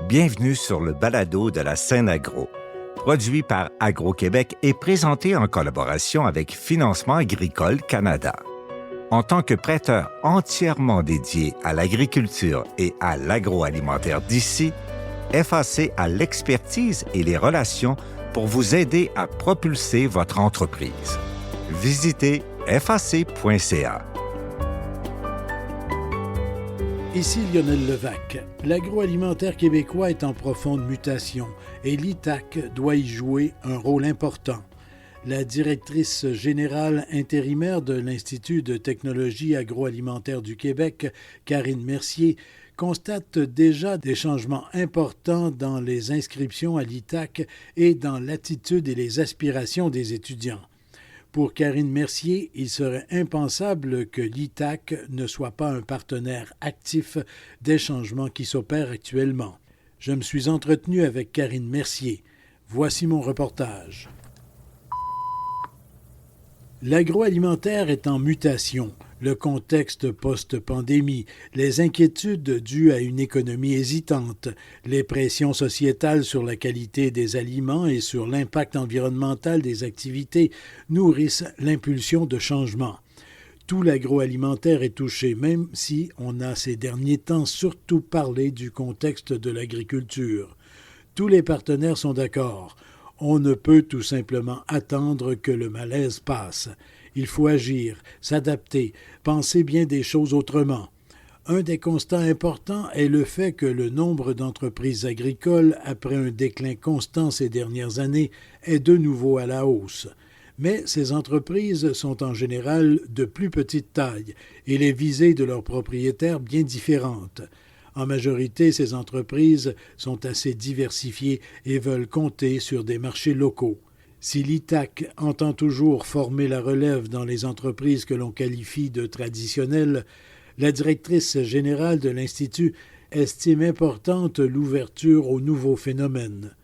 Bienvenue sur le balado de la scène agro, produit par Agro-Québec et présenté en collaboration avec Financement agricole Canada. En tant que prêteur entièrement dédié à l'agriculture et à l'agroalimentaire d'ici, FAC a l'expertise et les relations pour vous aider à propulser votre entreprise. Visitez fac.ca. Ici Lionel Levac. L'agroalimentaire québécois est en profonde mutation et l'ITAC doit y jouer un rôle important. La directrice générale intérimaire de l'Institut de technologie agroalimentaire du Québec, Karine Mercier, constate déjà des changements importants dans les inscriptions à l'ITAC et dans l'attitude et les aspirations des étudiants. Pour Karine Mercier, il serait impensable que l'ITAC ne soit pas un partenaire actif des changements qui s'opèrent actuellement. Je me suis entretenu avec Karine Mercier. Voici mon reportage. L'agroalimentaire est en mutation. Le contexte post-pandémie, les inquiétudes dues à une économie hésitante, les pressions sociétales sur la qualité des aliments et sur l'impact environnemental des activités nourrissent l'impulsion de changement. Tout l'agroalimentaire est touché, même si on a ces derniers temps surtout parlé du contexte de l'agriculture. Tous les partenaires sont d'accord. On ne peut tout simplement attendre que le malaise passe. Il faut agir, s'adapter, penser bien des choses autrement. Un des constats importants est le fait que le nombre d'entreprises agricoles, après un déclin constant ces dernières années, est de nouveau à la hausse. Mais ces entreprises sont en général de plus petite taille et les visées de leurs propriétaires bien différentes. En majorité, ces entreprises sont assez diversifiées et veulent compter sur des marchés locaux. Si l'ITAC entend toujours former la relève dans les entreprises que l'on qualifie de traditionnelles, la directrice générale de l'Institut estime importante l'ouverture aux nouveaux phénomènes.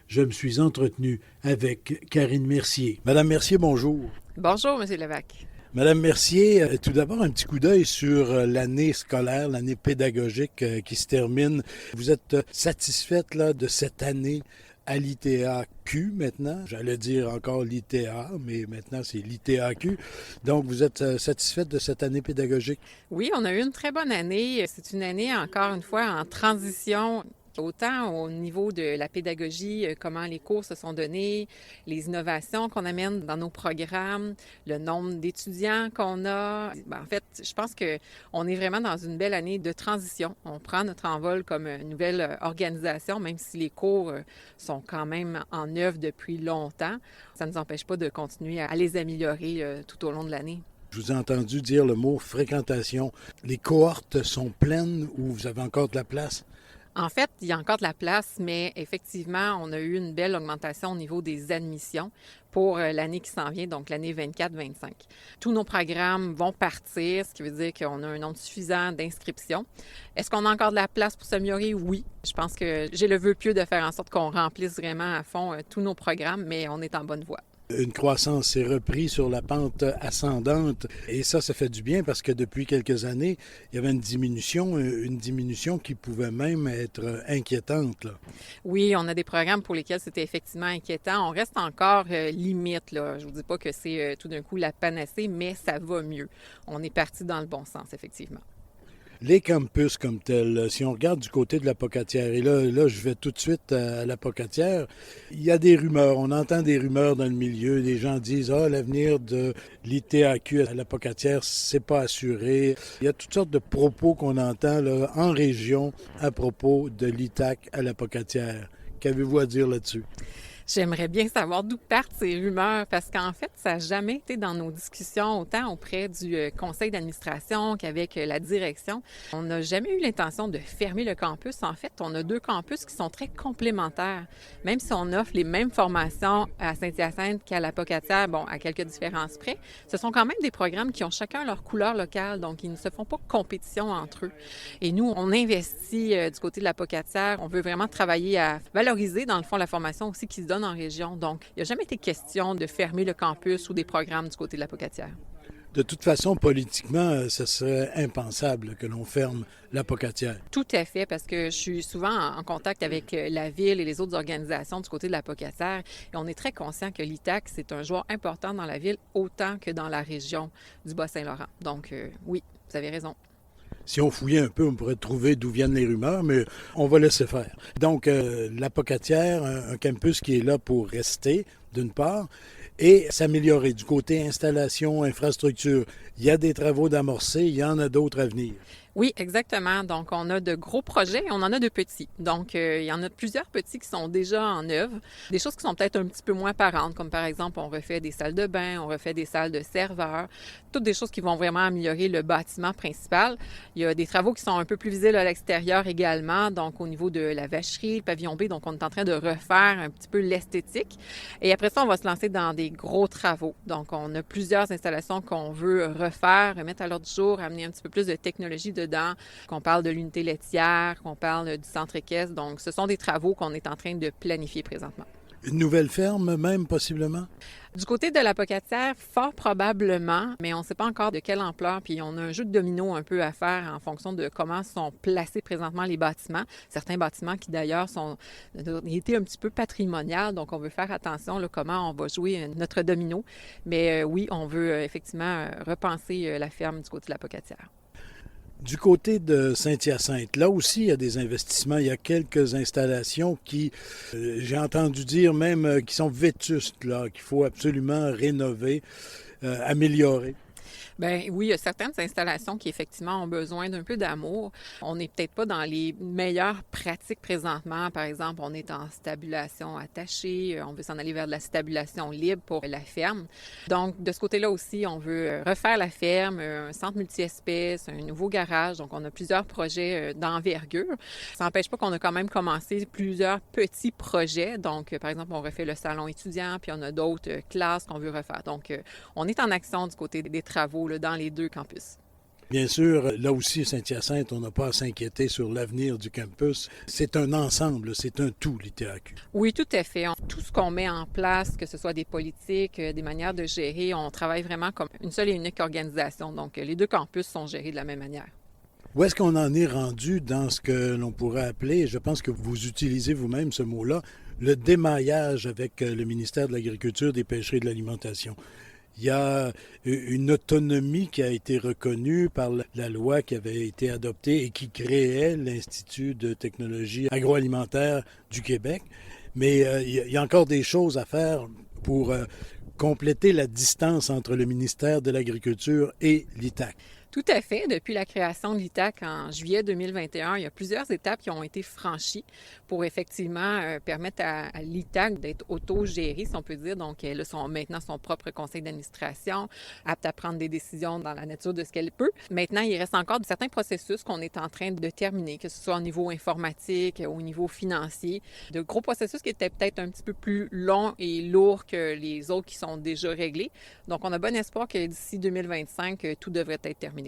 Je me suis entretenu avec Karine Mercier. Madame Mercier, bonjour. Bonjour, M. Levac. Madame Mercier, tout d'abord un petit coup d'œil sur l'année scolaire, l'année pédagogique qui se termine. Vous êtes satisfaite là, de cette année à l'ITAQ maintenant? J'allais dire encore l'ITA, mais maintenant c'est l'ITAQ. Donc vous êtes satisfaite de cette année pédagogique? Oui, on a eu une très bonne année. C'est une année, encore une fois, en transition. Autant au niveau de la pédagogie, comment les cours se sont donnés, les innovations qu'on amène dans nos programmes, le nombre d'étudiants qu'on a. En fait, je pense qu'on est vraiment dans une belle année de transition. On prend notre envol comme une nouvelle organisation, même si les cours sont quand même en œuvre depuis longtemps. Ça ne nous empêche pas de continuer à les améliorer tout au long de l'année. Je vous ai entendu dire le mot fréquentation. Les cohortes sont pleines ou vous avez encore de la place? En fait, il y a encore de la place, mais effectivement, on a eu une belle augmentation au niveau des admissions pour l'année qui s'en vient, donc l'année 24-25. Tous nos programmes vont partir, ce qui veut dire qu'on a un nombre suffisant d'inscriptions. Est-ce qu'on a encore de la place pour s'améliorer? Oui. Je pense que j'ai le vœu pieux de faire en sorte qu'on remplisse vraiment à fond tous nos programmes, mais on est en bonne voie. Une croissance s'est reprise sur la pente ascendante et ça fait du bien parce que depuis quelques années, il y avait une diminution qui pouvait même être inquiétante, là. Oui, on a des programmes pour lesquels c'était effectivement inquiétant. On reste encore limite, là. Je vous dis pas que c'est tout d'un coup la panacée, mais ça va mieux. On est parti dans le bon sens, effectivement. Les campus comme tels, si on regarde du côté de la Pocatière, et là, je vais tout de suite à la Pocatière, il y a des rumeurs, on entend des rumeurs dans le milieu, les gens disent « Ah, l'avenir de l'ITAQ à la Pocatière, c'est pas assuré ». Il y a toutes sortes de propos qu'on entend là, en région à propos de l'ITAQ à la Pocatière. Qu'avez-vous à dire là-dessus? J'aimerais bien savoir d'où partent ces rumeurs parce qu'en fait, ça n'a jamais été dans nos discussions, autant auprès du conseil d'administration qu'avec la direction. On n'a jamais eu l'intention de fermer le campus. En fait, on a deux campus qui sont très complémentaires. Même si on offre les mêmes formations à Saint-Hyacinthe qu'à la Pocatière, à quelques différences près, ce sont quand même des programmes qui ont chacun leur couleur locale, donc ils ne se font pas compétition entre eux. Et nous, on investit du côté de la Pocatière. On veut vraiment travailler à valoriser, dans le fond, la formation aussi qui se donne en région. Donc, il n'y a jamais été question de fermer le campus ou des programmes du côté de la Pocatière. De toute façon, politiquement, ce serait impensable que l'on ferme l'Apocatière. Tout à fait, parce que je suis souvent en contact avec la ville et les autres organisations du côté de l'Apocatière. Et on est très conscient que l'ITAC, c'est un joueur important dans la ville, autant que dans la région du Bas-Saint-Laurent. Donc, oui, vous avez raison. Si on fouillait un peu, on pourrait trouver d'où viennent les rumeurs, mais on va laisser faire. Donc, l'Apocatière, un campus qui est là pour rester, d'une part, et s'améliorer du côté installation, infrastructure. Il y a des travaux d'amorcer, il y en a d'autres à venir. Oui, exactement. Donc, on a de gros projets et on en a de petits. Donc, il y en a plusieurs petits qui sont déjà en œuvre. Des choses qui sont peut-être un petit peu moins apparentes, comme par exemple, on refait des salles de bain, on refait des salles de serveurs. Toutes des choses qui vont vraiment améliorer le bâtiment principal. Il y a des travaux qui sont un peu plus visibles à l'extérieur également. Donc, au niveau de la vacherie, le pavillon B, donc on est en train de refaire un petit peu l'esthétique. Et après ça, on va se lancer dans des gros travaux. Donc, on a plusieurs installations qu'on veut refaire, remettre à l'ordre du jour, amener un petit peu plus de technologie dedans, qu'on parle de l'unité laitière, qu'on parle du centre équestre. Donc, ce sont des travaux qu'on est en train de planifier présentement. Une nouvelle ferme, même, possiblement? Du côté de l'Apocatière, fort probablement, mais on ne sait pas encore de quelle ampleur. Puis on a un jeu de domino un peu à faire en fonction de comment sont placés présentement les bâtiments. Certains bâtiments qui d'ailleurs sont été un petit peu patrimoniaux, donc on veut faire attention là, comment on va jouer notre domino. Mais oui, on veut effectivement repenser la ferme du côté de l'Apocatière. Du côté de Saint-Hyacinthe, là aussi, il y a des investissements. Il y a quelques installations qui, j'ai entendu dire même, qui sont vétustes, là, qu'il faut absolument rénover, améliorer. Bien oui, il y a certaines installations qui effectivement ont besoin d'un peu d'amour. On n'est peut-être pas dans les meilleures pratiques présentement. Par exemple, on est en stabulation attachée, on veut s'en aller vers de la stabulation libre pour la ferme. Donc, de ce côté-là aussi, on veut refaire la ferme, un centre multi-espèces, un nouveau garage. Donc, on a plusieurs projets d'envergure. Ça n'empêche pas qu'on a quand même commencé plusieurs petits projets. Donc, par exemple, on refait le salon étudiant, puis on a d'autres classes qu'on veut refaire. Donc, on est en action du côté des travaux là, dans les deux campus. Bien sûr, là aussi, Saint-Hyacinthe, on n'a pas à s'inquiéter sur l'avenir du campus. C'est un ensemble, c'est un tout, l'ITAQ. Oui, tout à fait. Tout ce qu'on met en place, que ce soit des politiques, des manières de gérer, on travaille vraiment comme une seule et unique organisation. Donc, les deux campus sont gérés de la même manière. Où est-ce qu'on en est rendu dans ce que l'on pourrait appeler, je pense que vous utilisez vous-même ce mot-là, le démaillage avec le ministère de l'Agriculture, des Pêcheries et de l'Alimentation? Il y a une autonomie qui a été reconnue par la loi qui avait été adoptée et qui créait l'Institut de technologie agroalimentaire du Québec. Mais il y a encore des choses à faire pour compléter la distance entre le ministère de l'Agriculture et l'ITAC. Tout à fait. Depuis la création de l'ITAC en juillet 2021, il y a plusieurs étapes qui ont été franchies pour effectivement permettre à l'ITAC d'être autogérée, si on peut dire. Donc, elle a maintenant son propre conseil d'administration, apte à prendre des décisions dans la nature de ce qu'elle peut. Maintenant, il reste encore certains processus qu'on est en train de terminer, que ce soit au niveau informatique, au niveau financier. De gros processus qui étaient peut-être un petit peu plus longs et lourds que les autres qui sont déjà réglés. Donc, on a bon espoir que d'ici 2025, tout devrait être terminé.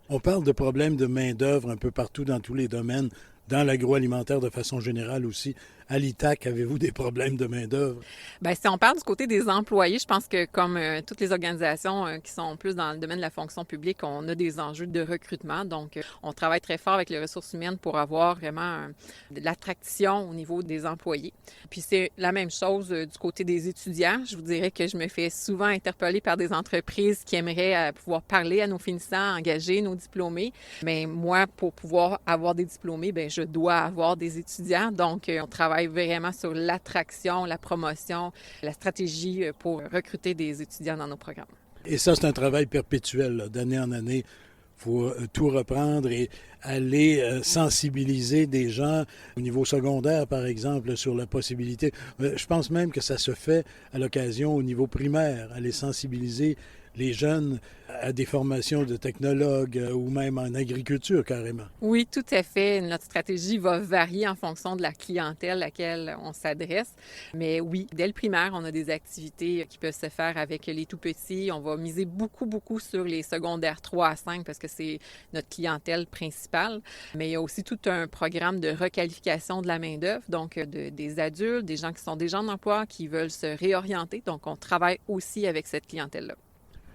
On parle de problèmes de main-d'œuvre un peu partout dans tous les domaines, dans l'agroalimentaire de façon générale aussi. À l'ITAC, avez-vous des problèmes de main-d'œuvre? Bien, si on parle du côté des employés, je pense que comme toutes les organisations qui sont plus dans le domaine de la fonction publique, on a des enjeux de recrutement. Donc, on travaille très fort avec les ressources humaines pour avoir vraiment de l'attraction au niveau des employés. Puis, c'est la même chose du côté des étudiants. Je vous dirais que je me fais souvent interpeller par des entreprises qui aimeraient pouvoir parler à nos finissants, engager nos diplômés. Mais moi, pour pouvoir avoir des diplômés, bien, je dois avoir des étudiants. Donc, on travaille vraiment sur l'attraction, la promotion, la stratégie pour recruter des étudiants dans nos programmes. Et ça, c'est un travail perpétuel, là, d'année en année. Il faut tout reprendre et aller sensibiliser des gens au niveau secondaire, par exemple, sur la possibilité. Je pense même que ça se fait à l'occasion au niveau primaire, aller sensibiliser les jeunes à des formations de technologues ou même en agriculture carrément. Oui, tout à fait. Notre stratégie va varier en fonction de la clientèle à laquelle on s'adresse. Mais oui, dès le primaire, on a des activités qui peuvent se faire avec les tout-petits. On va miser beaucoup sur les secondaires 3 à 5 parce que c'est notre clientèle principale. Mais il y a aussi tout un programme de requalification de la main-d'œuvre, donc des adultes, des gens qui sont déjà en emploi, qui veulent se réorienter. Donc, on travaille aussi avec cette clientèle-là.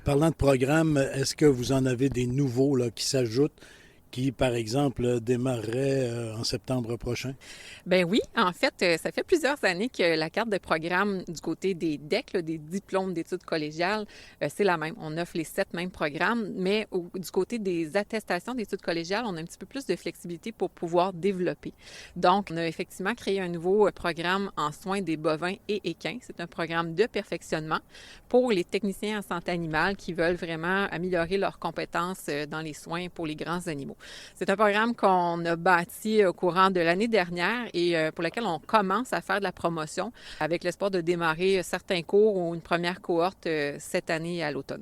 Parlant de programmes, est-ce que vous en avez des nouveaux là, qui s'ajoutent, qui, par exemple, démarreraient en septembre prochain? Ben oui, en fait, ça fait plusieurs années que la carte de programme du côté des DEC, là, des diplômes d'études collégiales, c'est la même. On offre les 7 mêmes programmes, mais du côté des attestations d'études collégiales, on a un petit peu plus de flexibilité pour pouvoir développer. Donc, on a effectivement créé un nouveau programme en soins des bovins et équins. C'est un programme de perfectionnement pour les techniciens en santé animale qui veulent vraiment améliorer leurs compétences dans les soins pour les grands animaux. C'est un programme qu'on a bâti au courant de l'année dernière et pour lequel on commence à faire de la promotion avec l'espoir de démarrer certains cours ou une première cohorte cette année à l'automne.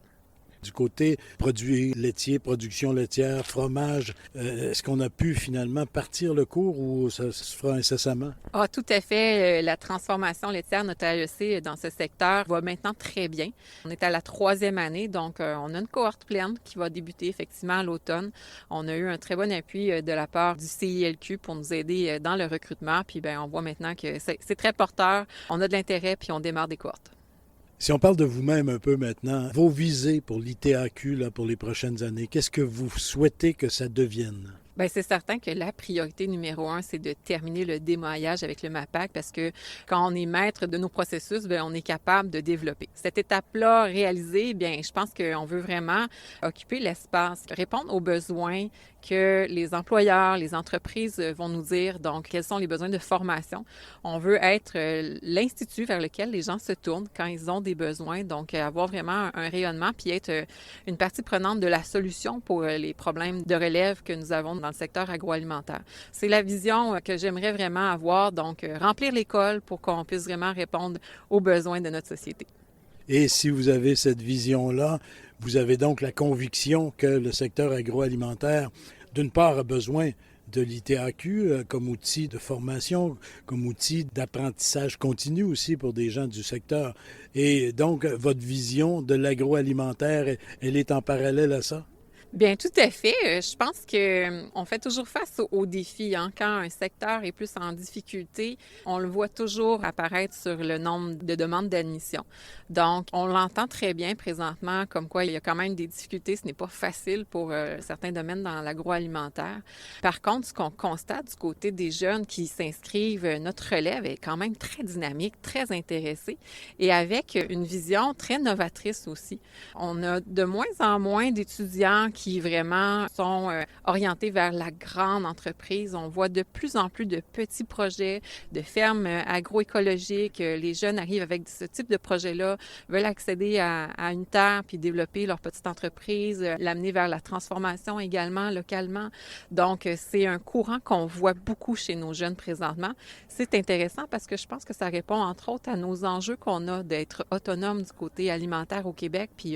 Du côté produits laitiers, production laitière, fromage, est-ce qu'on a pu finalement partir le cours ou ça se fera incessamment? Ah, tout à fait. La transformation laitière, notre AEC dans ce secteur va maintenant très bien. On est à la 3e année, donc on a une cohorte pleine qui va débuter effectivement à l'automne. On a eu un très bon appui de la part du CILQ pour nous aider dans le recrutement. Puis on voit maintenant que c'est très porteur. On a de l'intérêt puis on démarre des cohortes. Si on parle de vous-même un peu maintenant, vos visées pour l'ITAQ là, pour les prochaines années, qu'est-ce que vous souhaitez que ça devienne? Bien, c'est certain que la priorité numéro 1, c'est de terminer le démaillage avec le MAPAC parce que quand on est maître de nos processus, bien, on est capable de développer. Cette étape-là réalisée, bien, je pense qu'on veut vraiment occuper l'espace, répondre aux besoins que les employeurs, les entreprises vont nous dire. Donc, quels sont les besoins de formation? On veut être l'institut vers lequel les gens se tournent quand ils ont des besoins. Donc, avoir vraiment un rayonnement puis être une partie prenante de la solution pour les problèmes de relève que nous avons dans le secteur agroalimentaire. C'est la vision que j'aimerais vraiment avoir. Donc, remplir l'école pour qu'on puisse vraiment répondre aux besoins de notre société. Et si vous avez cette vision-là, vous avez donc la conviction que le secteur agroalimentaire, d'une part, a besoin de l'ITAQ comme outil de formation, comme outil d'apprentissage continu aussi pour des gens du secteur. Et donc, votre vision de l'agroalimentaire, elle est en parallèle à ça? Bien, tout à fait. Je pense qu'on fait toujours face aux défis. Hein. Quand un secteur est plus en difficulté, on le voit toujours apparaître sur le nombre de demandes d'admission. Donc, on l'entend très bien présentement, comme quoi il y a quand même des difficultés. Ce n'est pas facile pour certains domaines dans l'agroalimentaire. Par contre, ce qu'on constate du côté des jeunes qui s'inscrivent, notre relève est quand même très dynamique, très intéressée et avec une vision très novatrice aussi. On a de moins en moins d'étudiants qui vraiment sont orientés vers la grande entreprise. On voit de plus en plus de petits projets, de fermes agroécologiques. Les jeunes arrivent avec ce type de projet-là, veulent accéder à une terre puis développer leur petite entreprise, l'amener vers la transformation également localement. Donc, c'est un courant qu'on voit beaucoup chez nos jeunes présentement. C'est intéressant parce que je pense que ça répond entre autres à nos enjeux qu'on a d'être autonome du côté alimentaire au Québec. Puis,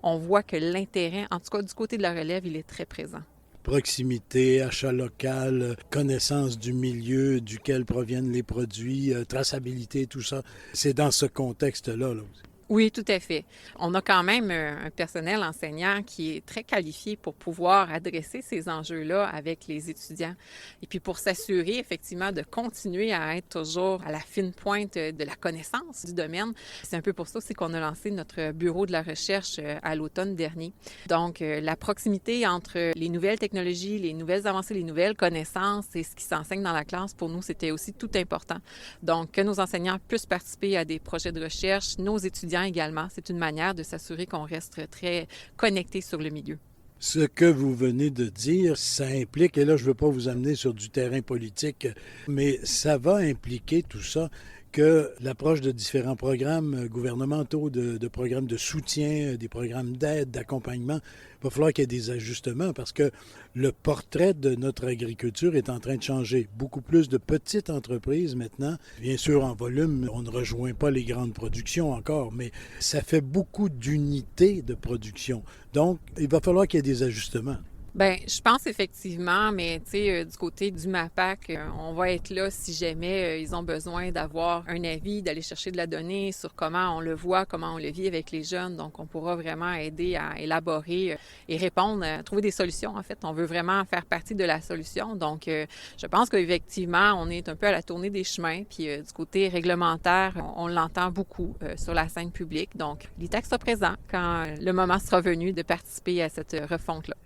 on voit que l'intérêt, en tout cas du côté de la relève, il est très présent. Proximité, achat local, connaissance du milieu duquel proviennent les produits, traçabilité, tout ça. C'est dans ce contexte-là. Là. Oui, tout à fait. On a quand même un personnel enseignant qui est très qualifié pour pouvoir adresser ces enjeux-là avec les étudiants. Et puis pour s'assurer effectivement de continuer à être toujours à la fine pointe de la connaissance du domaine, c'est un peu pour ça aussi qu'on a lancé notre bureau de la recherche à l'automne dernier. Donc la proximité entre les nouvelles technologies, les nouvelles avancées, les nouvelles connaissances et ce qui s'enseigne dans la classe, pour nous, c'était aussi tout important. Donc que nos enseignants puissent participer à des projets de recherche, nos étudiants également. C'est une manière de s'assurer qu'on reste très connecté sur le milieu. Ce que vous venez de dire, ça implique, et là je ne veux pas vous amener sur du terrain politique, mais ça va impliquer tout ça, que l'approche de différents programmes gouvernementaux, de programmes de soutien, des programmes d'aide, d'accompagnement, il va falloir qu'il y ait des ajustements parce que le portrait de notre agriculture est en train de changer. Beaucoup plus de petites entreprises maintenant. Bien sûr, en volume, on ne rejoint pas les grandes productions encore, mais ça fait beaucoup d'unités de production. Donc, il va falloir qu'il y ait des ajustements. Bien, je pense effectivement, mais tu sais, du côté du MAPAC, on va être là si jamais ils ont besoin d'avoir un avis, d'aller chercher de la donnée sur comment on le voit, comment on le vit avec les jeunes. Donc, on pourra vraiment aider à élaborer et répondre, à trouver des solutions. En fait, on veut vraiment faire partie de la solution. Donc, je pense qu'effectivement, on est un peu à la tournée des chemins. Puis, du côté réglementaire, on l'entend beaucoup sur la scène publique. Donc, l'ITAC sera présent quand le moment sera venu de participer à cette refonte-là.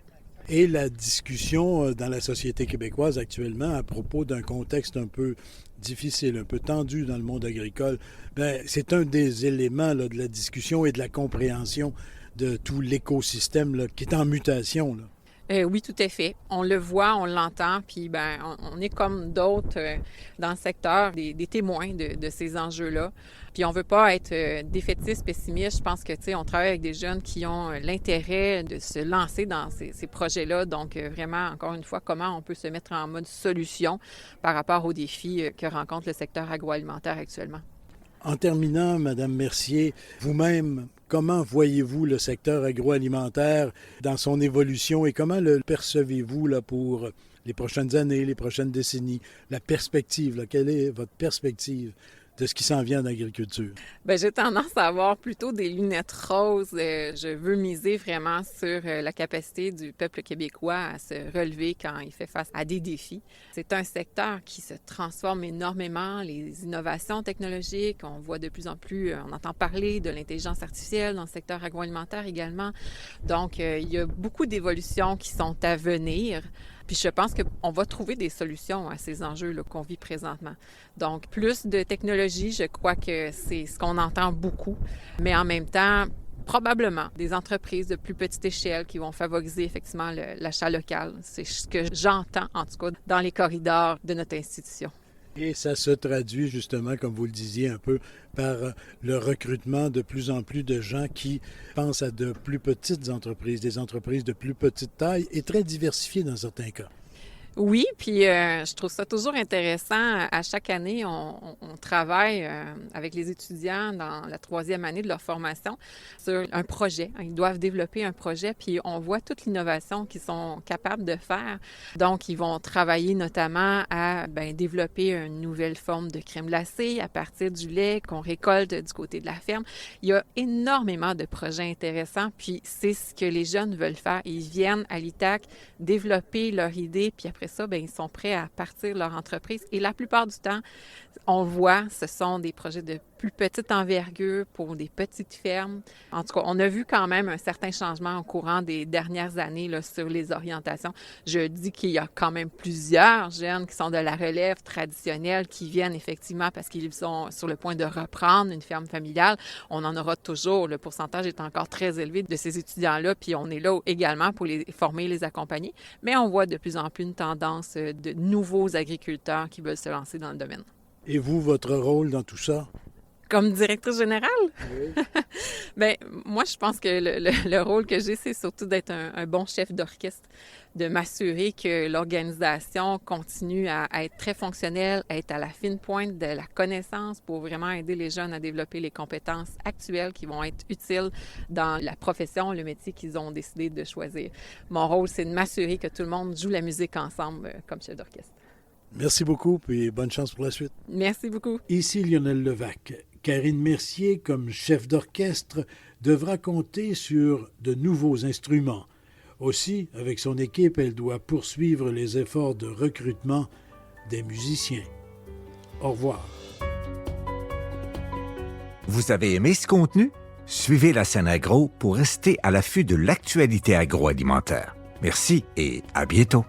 Et la discussion dans la société québécoise actuellement à propos d'un contexte un peu difficile, un peu tendu dans le monde agricole, bien, c'est un des éléments là, de la discussion et de la compréhension de tout l'écosystème là, qui est en mutation, là. Oui, tout à fait. On le voit, on l'entend, puis ben, on est comme d'autres dans le secteur, des témoins de ces enjeux-là. Puis on veut pas être défaitiste, pessimiste. Je pense que, tu sais, on travaille avec des jeunes qui ont l'intérêt de se lancer dans ces projets-là. Donc, vraiment, encore une fois, comment on peut se mettre en mode solution par rapport aux défis que rencontre le secteur agroalimentaire actuellement. En terminant, Madame Mercier, vous-même, comment voyez-vous le secteur agroalimentaire dans son évolution et comment le percevez-vous là, pour les prochaines années, les prochaines décennies? La perspective, là, quelle est votre perspective de ce qui s'en vient en agriculture? Bien, j'ai tendance à avoir plutôt des lunettes roses. Je veux miser vraiment sur la capacité du peuple québécois à se relever quand il fait face à des défis. C'est un secteur qui se transforme énormément. Les innovations technologiques, on voit de plus en plus, on entend parler de l'intelligence artificielle dans le secteur agroalimentaire également. Donc, il y a beaucoup d'évolutions qui sont à venir. Puis je pense qu'on va trouver des solutions à ces enjeux-là qu'on vit présentement. Donc, plus de technologie, je crois que c'est ce qu'on entend beaucoup. Mais en même temps, probablement des entreprises de plus petite échelle qui vont favoriser effectivement l'achat local. C'est ce que j'entends, en tout cas, dans les corridors de notre institution. Et ça se traduit justement, comme vous le disiez un peu, par le recrutement de plus en plus de gens qui pensent à de plus petites entreprises, des entreprises de plus petite taille et très diversifiées dans certains cas. Oui, puis je trouve ça toujours intéressant. À chaque année, on travaille avec les étudiants dans la 3e année de leur formation sur un projet. Ils doivent développer un projet, puis on voit toute l'innovation qu'ils sont capables de faire. Donc, ils vont travailler notamment à développer une nouvelle forme de crème glacée à partir du lait qu'on récolte du côté de la ferme. Il y a énormément de projets intéressants, puis c'est ce que les jeunes veulent faire. Ils viennent à l'ITAC développer leur idée, puis après ça, bien, ils sont prêts à partir leur entreprise. Et la plupart du temps, on le voit, ce sont des projets de plus petite envergure pour des petites fermes. En tout cas, on a vu quand même un certain changement au courant des dernières années là, sur les orientations. Je dis qu'il y a quand même plusieurs jeunes qui sont de la relève traditionnelle qui viennent effectivement parce qu'ils sont sur le point de reprendre une ferme familiale. On en aura toujours. Le pourcentage est encore très élevé de ces étudiants-là, puis on est là également pour les former, les accompagner. Mais on voit de plus en plus une tendance de nouveaux agriculteurs qui veulent se lancer dans le domaine. Et vous, votre rôle dans tout ça? Comme directrice générale? Oui. Bien, moi, je pense que le rôle que j'ai, c'est surtout d'être un bon chef d'orchestre, de m'assurer que l'organisation continue à être très fonctionnelle, à être à la fine pointe de la connaissance pour vraiment aider les jeunes à développer les compétences actuelles qui vont être utiles dans la profession, le métier qu'ils ont décidé de choisir. Mon rôle, c'est de m'assurer que tout le monde joue la musique ensemble comme chef d'orchestre. Merci beaucoup et bonne chance pour la suite. Merci beaucoup. Ici Lionel Levac. Karine Mercier, comme chef d'orchestre, devra compter sur de nouveaux instruments. Aussi, avec son équipe, elle doit poursuivre les efforts de recrutement des musiciens. Au revoir. Vous avez aimé ce contenu? Suivez la scène agro pour rester à l'affût de l'actualité agroalimentaire. Merci et à bientôt.